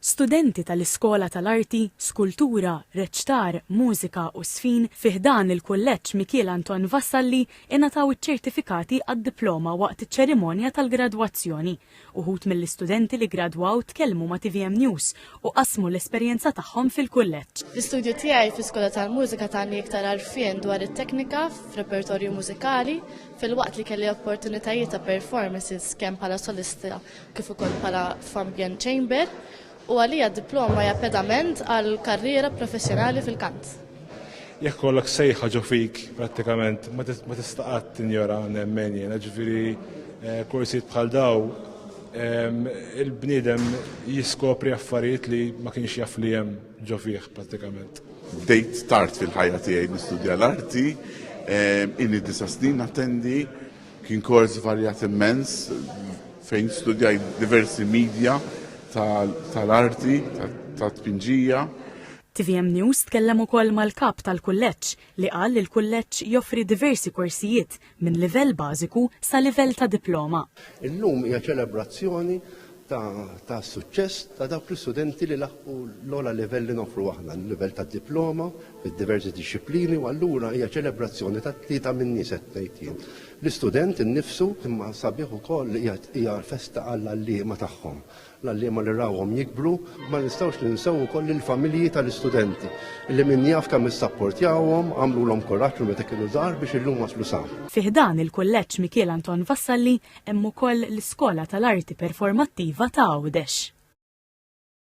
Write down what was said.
Studenti tal-Iskola tal-Arti, Skultura, Reċtar, Mużika u Sfin fiħdan il-Kulleġġ Mikiel Anton Vassalli ingħataw iċ-ċertifikati għad-diploma waqt iċ-ċerimonja tal-gradwazzjoni. Uħud mill-istudenti li gradwaw tkellmu ma' TVM News u qasmu l-esperjenza tagħhom fil-kulleġġ. L-istudju tiegħi fl-Iskola tal-Mużika tani iktar għarfien dwar it-teknika f'repertorju mużikali fil-waqt li kelli opportunitajiet ta' performances kemm bħala solista kif ukoll bħala f'ambjent chamber. U għalija diploma hija pedament għal karriera professjonali fil-kant. Jekk kollok sejħa ġo fik prattikament ma tista' qatt tinjora nemmen jiena, ġifieri korsijiet bħal daw il-bniedem jiskopri affarijiet li ma kienx jaf li hemm ġo fih prattikament. Bdejt tard fil-ħajja tiegħi nistudja l-arti, inni 9 snin attendi, kien kors varjat immens fejn studjaj diversi media tal-arti, tat-tpinġija. TVM News tkellem ukoll mal-kap tal-kulleġġ li qal li l-kulleġġ joffri diversi korsijiet minn livell bażiku sa livell ta' diploma. Illum hija ċelebrazzjoni ta' suċċess ta' dawk l-istudenti li laħqu l-ogħla livell li nofru aħna, l-livell ta' diploma fid-diversi disciplini u allura hija ċelebrazzjoni ta' tlieta minn nies qed ngħid jien. L-istudent innifsu imma sabiħ ukoll hija festa għall-għalliema tagħhom. L-għalliema li rawhom jikbru ma nistgħux ninsew ukoll il-familji tal-istudenti illi min jaf kemm issapportjawhom għamlulhom kuraġġ meta kienu żgħar biex illum waslu sam. Fiħdan il-Kulleġġ Mikiel Anton Vassalli hemm ukoll l-Iskola tal-Arti Performattiva ta' Għawdex.